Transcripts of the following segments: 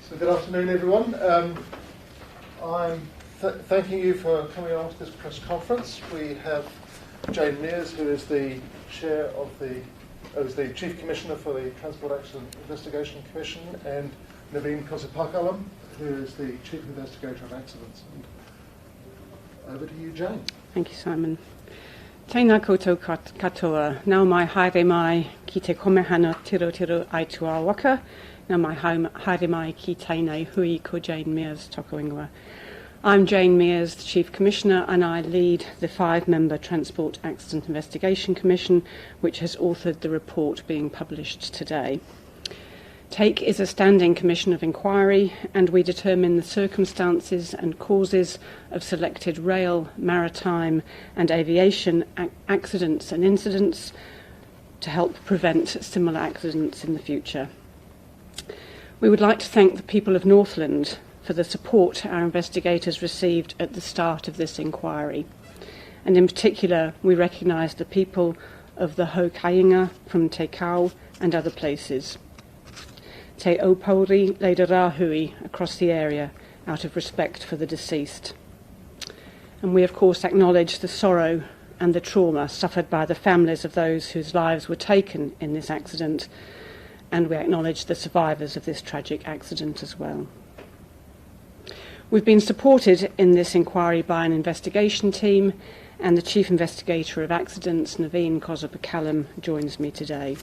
So good afternoon, everyone. I'm thanking you for coming along to this press conference. We have Jane Mears, who is the chair of the Chief Commissioner for the Transport Accident Investigation Commission, and Naveen Kosipakalam, who is the Chief Investigator of Accidents. And over to you, Jane. Thank you, Simon. Tēnā koutou katoa. Nau mai haere mai ki te komehana tiro ai tua waka. Nau mai haere mai ki tēnei hui ko Jane Mears toko ingoa. I'm Jane Mears, the Chief Commissioner, and I lead the 5-member Transport Accident Investigation Commission, which has authored the report being published today. TAKE is a standing commission of inquiry, and we determine the circumstances and causes of selected rail, maritime and aviation accidents and incidents to help prevent similar accidents in the future. We would like to thank the people of Northland for the support our investigators received at the start of this inquiry. And in particular, we recognise the people of the Hokainga from Te Kau and other places. Te Aupauri Leida Rahui across the area out of respect for the deceased. And we of course acknowledge the sorrow and the trauma suffered by the families of those whose lives were taken in this accident, and we acknowledge the survivors of this tragic accident as well. We've been supported in this inquiry by an investigation team, and the Chief Investigator of Accidents, Naveen Kosipakalam, joins me today.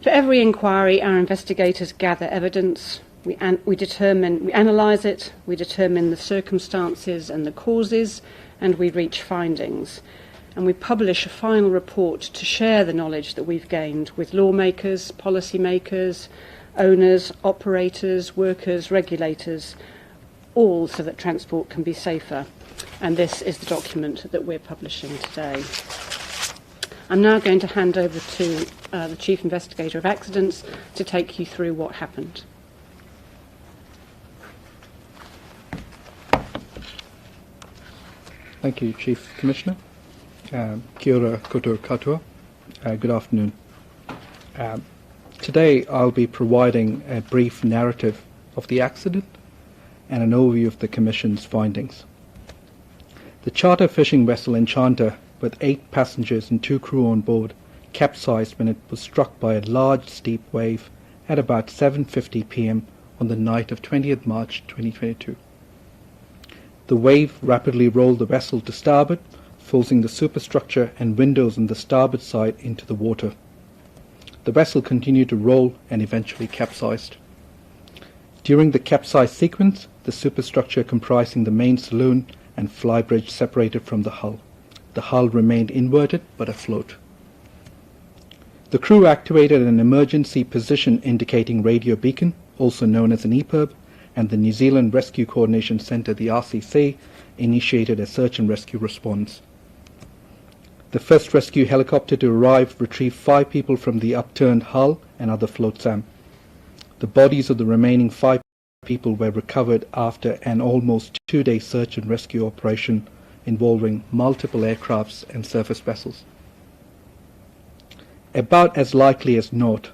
For every inquiry, our investigators gather evidence, we analyse it, we determine the circumstances and the causes, and we reach findings. And we publish a final report to share the knowledge that we've gained with lawmakers, policymakers, owners, operators, workers, regulators, all so that transport can be safer. And this is the document that we're publishing today. I'm now going to hand over to the Chief Investigator of Accidents to take you through what happened. Thank you, Chief Commissioner. Kia ora koutou katoa. Good afternoon. Today I'll be providing a brief narrative of the accident and an overview of the Commission's findings. The charter fishing vessel Enchanter, with 8 passengers and 2 crew on board, capsized when it was struck by a large steep wave at about 7:50 p.m. on the night of 20th March 2022. The wave rapidly rolled the vessel to starboard, forcing the superstructure and windows on the starboard side into the water. The vessel continued to roll and eventually capsized. During the capsize sequence, the superstructure comprising the main saloon and flybridge separated from the hull. The hull remained inverted but afloat. The crew activated an emergency position indicating radio beacon, also known as an EPIRB, and the New Zealand Rescue Coordination Centre, the RCC, initiated a search and rescue response. The first rescue helicopter to arrive retrieved 5 people from the upturned hull and other flotsam. The bodies of the remaining 5 people were recovered after an almost 2-day search and rescue operation involving multiple aircrafts and surface vessels. About as likely as not,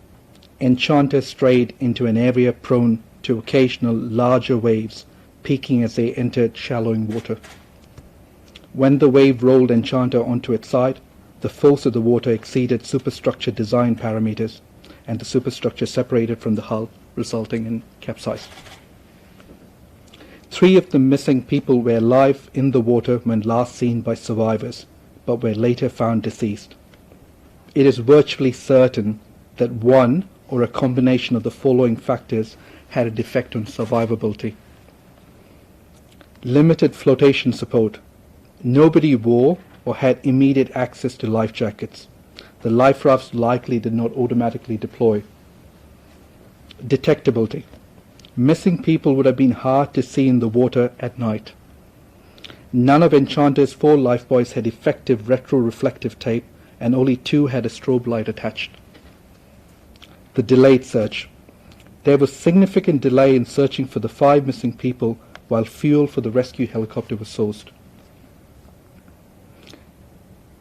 Enchanter strayed into an area prone to occasional larger waves, peaking as they entered shallowing water. When the wave rolled Enchanter onto its side, the force of the water exceeded superstructure design parameters, and the superstructure separated from the hull, resulting in capsize. 3 of the missing people were alive in the water when last seen by survivors, but were later found deceased. It is virtually certain that one or a combination of the following factors had an effect on survivability. Limited flotation support. Nobody wore or had immediate access to life jackets. The life rafts likely did not automatically deploy. Detectability. Missing people would have been hard to see in the water at night. None of Enchanter's 4 lifebuoys had effective retroreflective tape, and only 2 had a strobe light attached. The delayed search. There was significant delay in searching for the 5 missing people while fuel for the rescue helicopter was sourced.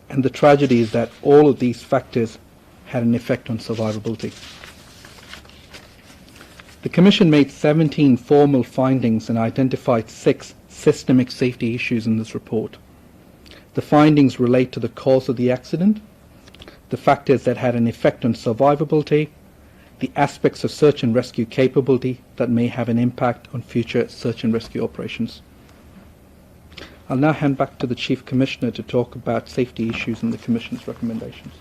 And the tragedy is that all of these factors had an effect on survivability. The Commission made 17 formal findings and identified 6 systemic safety issues in this report. The findings relate to the cause of the accident, the factors that had an effect on survivability, the aspects of search and rescue capability that may have an impact on future search and rescue operations. I'll now hand back to the Chief Commissioner to talk about safety issues in the Commission's recommendations.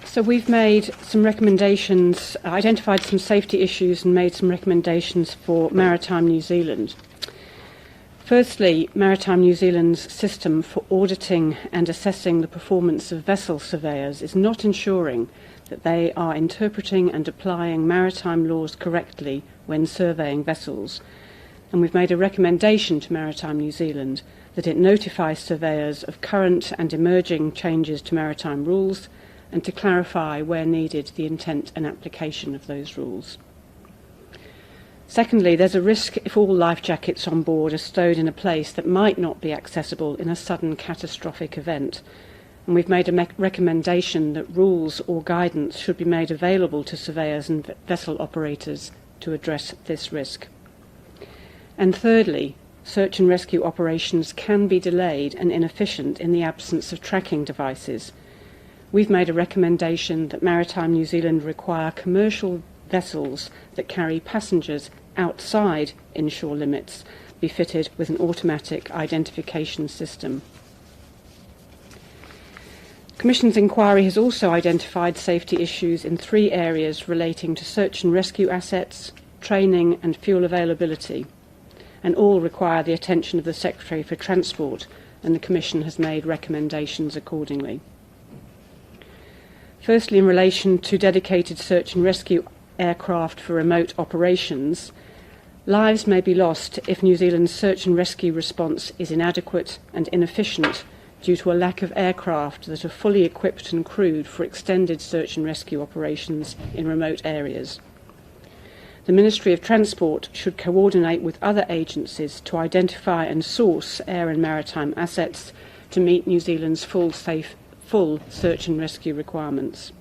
So we've made some recommendations, identified some safety issues and made some recommendations for Maritime New Zealand. Firstly, Maritime New Zealand's system for auditing and assessing the performance of vessel surveyors is not ensuring that they are interpreting and applying maritime laws correctly when surveying vessels. And we've made a recommendation to Maritime New Zealand that it notify surveyors of current and emerging changes to maritime rules and to clarify, where needed, the intent and application of those rules. Secondly, there's a risk if all life jackets on board are stowed in a place that might not be accessible in a sudden catastrophic event. And we've made a recommendation that rules or guidance should be made available to surveyors and vessel operators to address this risk. And thirdly, search and rescue operations can be delayed and inefficient in the absence of tracking devices. We've made a recommendation that Maritime New Zealand require commercial vessels that carry passengers outside inshore limits be fitted with an automatic identification system. The Commission's inquiry has also identified safety issues in 3 areas relating to search and rescue assets, training and fuel availability, and all require the attention of the Secretary for Transport, and the Commission has made recommendations accordingly. Firstly, in relation to dedicated search and rescue aircraft for remote operations, lives may be lost if New Zealand's search and rescue response is inadequate and inefficient due to a lack of aircraft that are fully equipped and crewed for extended search and rescue operations in remote areas. The Ministry of Transport should coordinate with other agencies to identify and source air and maritime assets to meet New Zealand's full search and rescue requirements.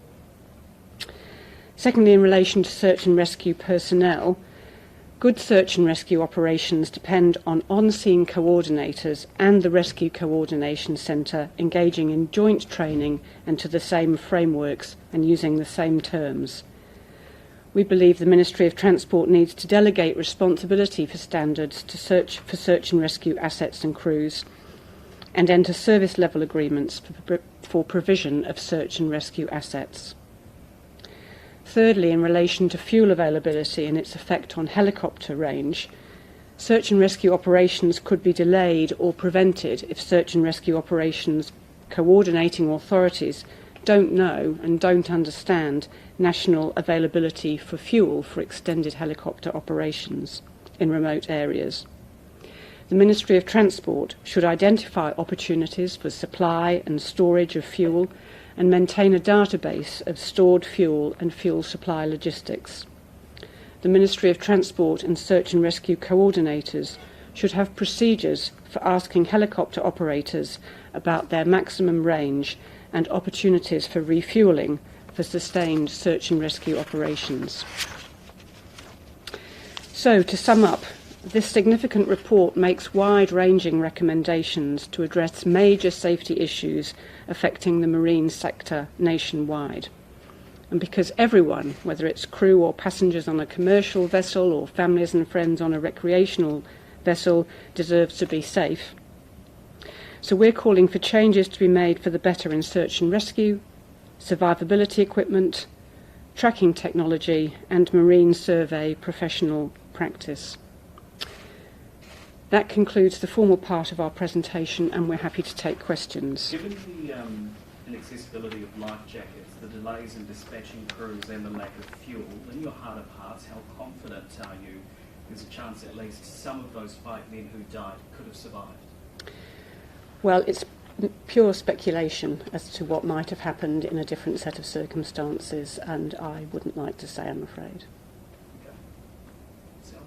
Secondly, in relation to search and rescue personnel, good search and rescue operations depend on on-scene coordinators and the Rescue Coordination Centre engaging in joint training and to the same frameworks and using the same terms. We believe the Ministry of Transport needs to delegate responsibility for standards to search and rescue assets and crews and enter service level agreements for provision of search and rescue assets. Thirdly, in relation to fuel availability and its effect on helicopter range, search and rescue operations could be delayed or prevented if search and rescue operations coordinating authorities don't know and don't understand national availability for fuel for extended helicopter operations in remote areas. The Ministry of Transport should identify opportunities for supply and storage of fuel and maintain a database of stored fuel and fuel supply logistics. The Ministry of Transport and search and rescue coordinators should have procedures for asking helicopter operators about their maximum range and opportunities for refuelling for sustained search and rescue operations. So, to sum up, this significant report makes wide-ranging recommendations to address major safety issues affecting the marine sector nationwide. And because everyone, whether it's crew or passengers on a commercial vessel or families and friends on a recreational vessel, deserves to be safe. So we're calling for changes to be made for the better in search and rescue, survivability equipment, tracking technology and marine survey professional practice. That concludes the formal part of our presentation, and we're happy to take questions. Given the inaccessibility of life jackets, the delays in dispatching crews and the lack of fuel, in your heart of hearts, how confident are you there's a chance at least some of those 5 men who died could have survived? Well, it's pure speculation as to what might have happened in a different set of circumstances, and I wouldn't like to say, I'm afraid. Okay. So,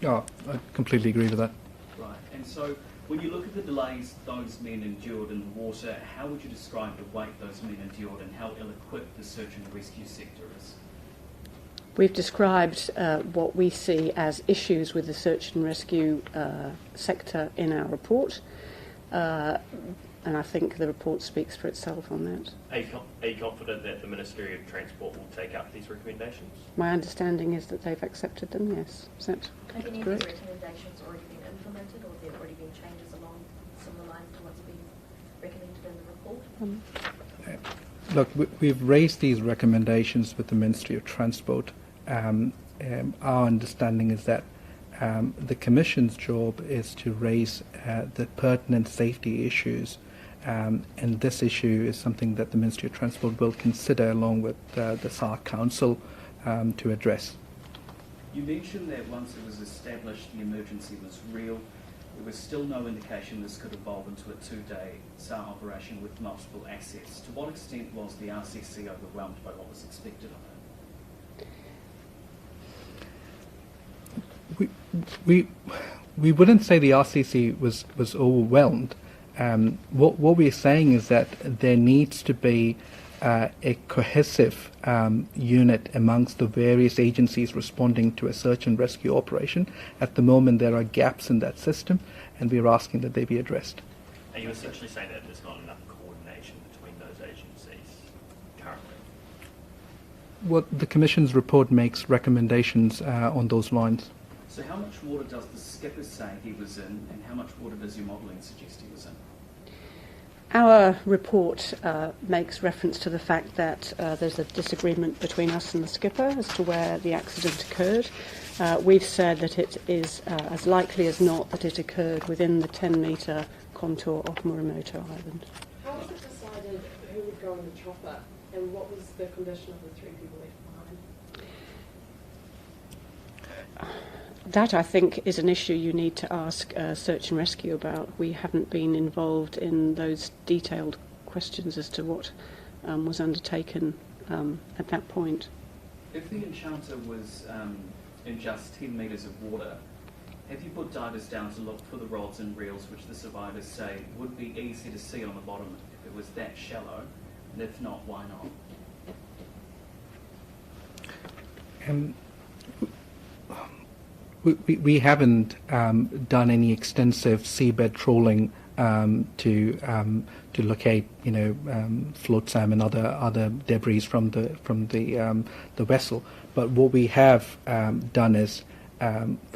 Oh, I completely agree with that. right, and so When you look at the delays those men endured in the water, how would you describe the weight those men endured and how ill-equipped the search and rescue sector is? We've described what we see as issues with the search and rescue sector in our report, and I think the report speaks for itself on that. Are you confident that the Ministry of Transport will take up these recommendations? My understanding is that they've accepted them, yes. Is that Have any of correct? the recommendations already been implemented, or have there already been changes along similar lines to what's been recommended in the report? Look, we've raised these recommendations with the Ministry of Transport. Our understanding is that the Commission's job is to raise the pertinent safety issues, and this issue is something that the Ministry of Transport will consider along with the SARC Council to address. You mentioned that once it was established the emergency was real, there was still no indication this could evolve into a 2-day SAR operation with multiple assets. To what extent was the RCC overwhelmed by what was expected of it? We wouldn't say the RCC was overwhelmed. What we're saying is that there needs to be a cohesive unit amongst the various agencies responding to a search and rescue operation. At the moment, there are gaps in that system, and we're asking that they be addressed. Are you essentially saying that there's not enough coordination between those agencies currently? Well, the Commission's report makes recommendations on those lines. So how much water does the skipper say he was in, and how much water does your modelling suggest he was in? Our report makes reference to the fact that there's a disagreement between us and the skipper as to where the accident occurred. We've said that it is as likely as not that it occurred within the 10-metre contour of Muramoto Island. How was it decided who would go in the chopper, and what was the condition of the 3 people left behind? That, I think, is an issue you need to ask Search and Rescue about. We haven't been involved in those detailed questions as to what was undertaken at that point. If the Enchanter was in just 10 metres of water, have you put divers down to look for the rods and reels which the survivors say would be easy to see on the bottom if it was that shallow? And if not, why not? We haven't done any extensive seabed trawling to locate, flotsam and other debris from the vessel. But what we have done is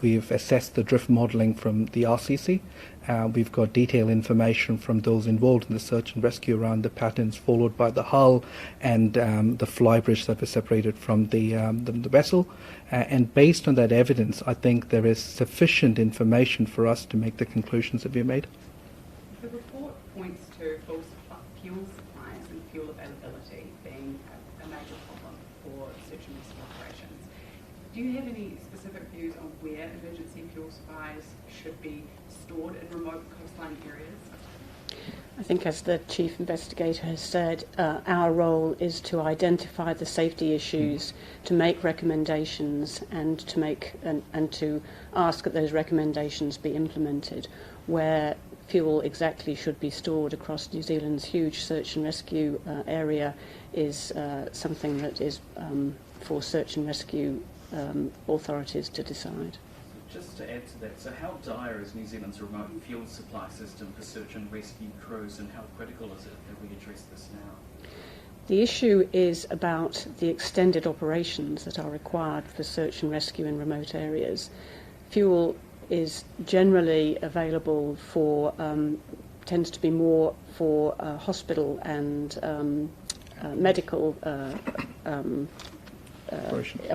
we've assessed the drift modelling from the RCC. We've got detailed information from those involved in the search and rescue around the patterns followed by the hull and the flybridge that was separated from the vessel. And based on that evidence, I think there is sufficient information for us to make the conclusions that we made. The report points to fuel supplies and fuel availability being a major problem for search and rescue operations. Do you have any specific views on where emergency fuel supplies should be stored in remote coastline areas? I think, as the Chief Investigator has said, our role is to identify the safety issues, to make recommendations, and to ask that those recommendations be implemented. Where fuel exactly should be stored across New Zealand's huge search and rescue area is something that is for search and rescue authorities to decide. Just to add to that, so how dire is New Zealand's remote fuel supply system for search and rescue crews, and how critical is it that we address this now? The issue is about the extended operations that are required for search and rescue in remote areas. Fuel is generally available for, tends to be more for hospital and medical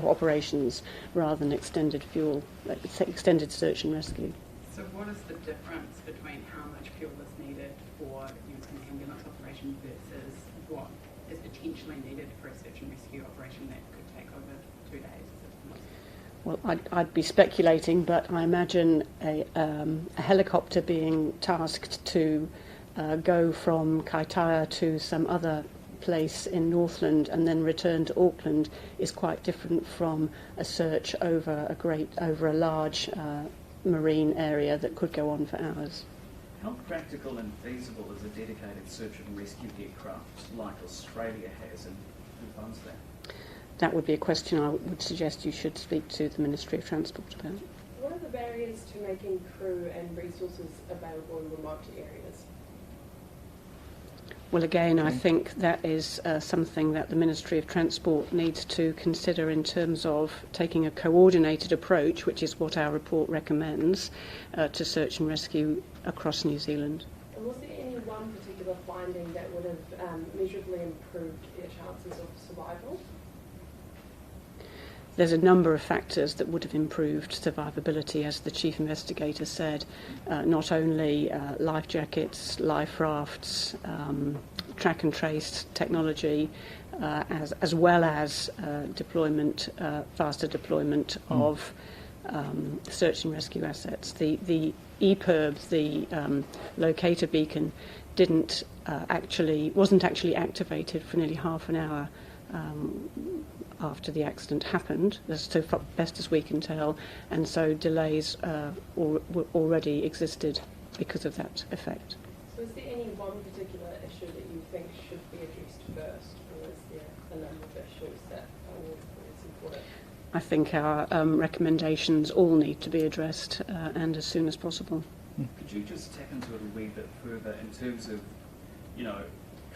operations rather than extended search and rescue. So what is the difference between how much fuel is needed for an ambulance operation versus what is potentially needed for a search and rescue operation that could take over 2 days? Well, I'd be speculating, but I imagine a helicopter being tasked to go from Kaitaia to some other place in Northland and then return to Auckland is quite different from a search over a large marine area that could go on for hours. How practical and feasible is a dedicated search and rescue aircraft like Australia has, and who funds that? That would be a question I would suggest you should speak to the Ministry of Transport about. What are the barriers to making crew and resources available in remote areas? Well, again, I think that is something that the Ministry of Transport needs to consider in terms of taking a coordinated approach, which is what our report recommends, to search and rescue across New Zealand. And was there any one particular finding that would have measurably improved their chances of survival? There's a number of factors that would have improved survivability, as the Chief Investigator said, not only life jackets, life rafts, track and trace technology, as well as deployment, faster deployment of search and rescue assets. The EPIRB, the locator beacon, wasn't actually activated for nearly half an hour after the accident happened, so best as we can tell, and so delays already existed because of that effect. So is there any one particular issue that you think should be addressed first, or is there a number of issues that are important? I think our recommendations all need to be addressed and as soon as possible. Could you just tap into it a wee bit further in terms of,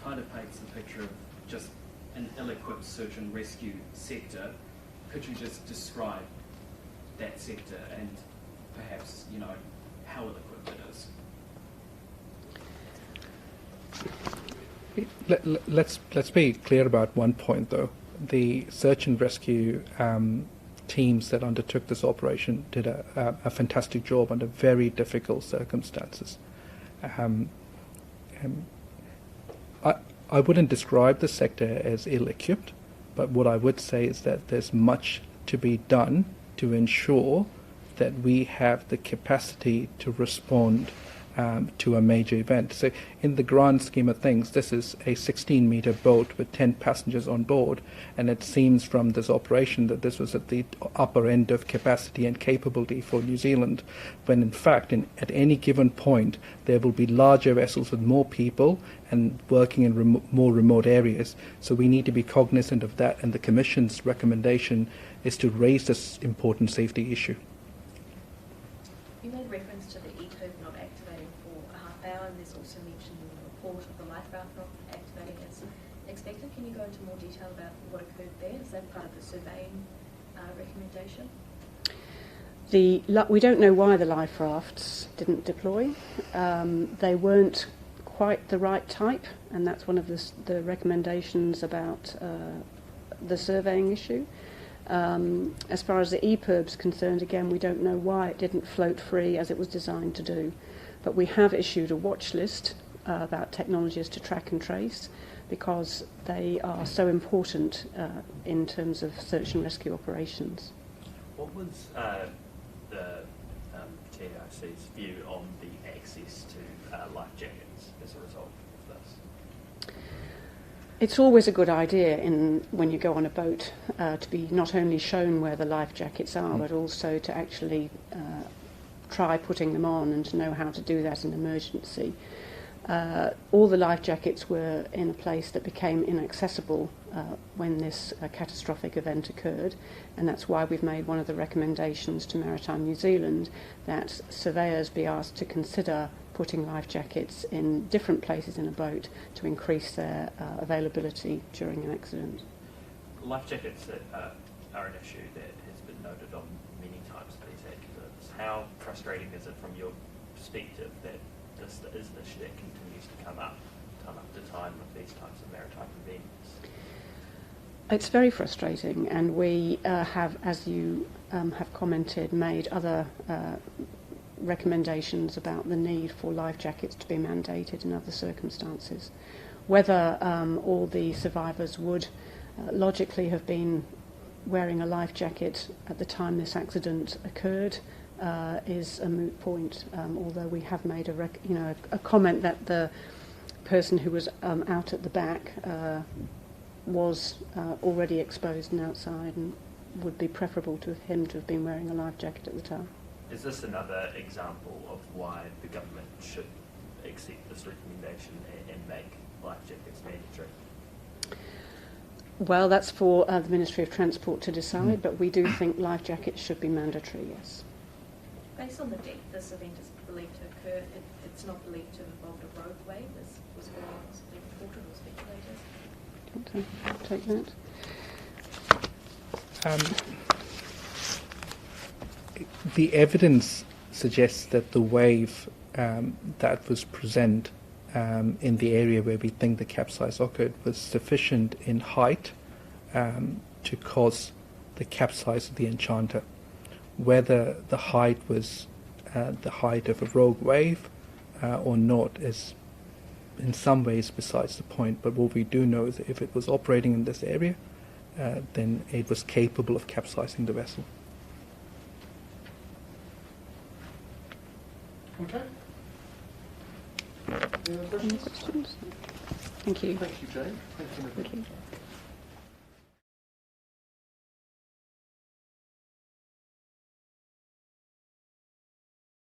kind of paints the picture of just an ill-equipped search and rescue sector? Could you just describe that sector and perhaps, how ill-equipped it is? Let's be clear about one point, though. The search and rescue teams that undertook this operation did a fantastic job under very difficult circumstances. I wouldn't describe the sector as ill-equipped, but what I would say is that there's much to be done to ensure that we have the capacity to respond to a major event. So in the grand scheme of things, this is a 16-metre boat with 10 passengers on board, and it seems from this operation that this was at the upper end of capacity and capability for New Zealand, when in fact at any given point there will be larger vessels with more people and working in more remote areas. So we need to be cognizant of that, and the Commission's recommendation is to raise this important safety issue. You made reference to the EPIRB not activating for a half hour, and there's also mentioned in the report of the life raft not activating as expected. Can you go into more detail about what occurred there? Is that part of the surveying recommendation? We don't know why the life rafts didn't deploy. They weren't quite the right type, and that's one of the recommendations about the surveying issue. As far as the EPIRB is concerned, again, we don't know why it didn't float free as it was designed to do. But we have issued a watch list about technologies to track and trace, because they are so important in terms of search and rescue operations. What was the TRC's view on the access to life jackets as a result of this? It's always a good idea when you go on a boat to be not only shown where the life jackets are, but also to actually try putting them on and to know how to do that in emergency. All the life jackets were in a place that became inaccessible when this catastrophic event occurred, and that's why we've made one of the recommendations to Maritime New Zealand that surveyors be asked to consider putting life jackets in different places in a boat to increase their availability during an accident. Life jackets are an issue that has been noted on many times by these accidents. How frustrating is it from your perspective that this is an issue that continues to come up time after time with these types of maritime events? It's very frustrating, and we have, as you have commented, made other recommendations about the need for life jackets to be mandated in other circumstances. Whether all the survivors would logically have been wearing a life jacket at the time this accident occurred is a moot point, although we have made a comment that the person who was out at the back was already exposed and outside, and would be preferable to him to have been wearing a life jacket at the time. Is this another example of why the government should accept this recommendation and make life jackets mandatory? Well, that's for the Ministry of Transport to decide, but we do think life jackets should be mandatory, yes. Based on the date this event is believed to occur, it's not believed to have involved a rogue wave, as was earlier possibly reported or speculated. Do you want to take that? The evidence suggests that the wave that was present in the area where we think the capsize occurred was sufficient in height to cause the capsize of the Enchanter. Whether the height was the height of a rogue wave or not is in some ways besides the point, but what we do know is that if it was operating in this area, then it was capable of capsizing the vessel. Okay. Any other Any questions? questions? Thank you. Thank you, Jane. Thank you. Thank you.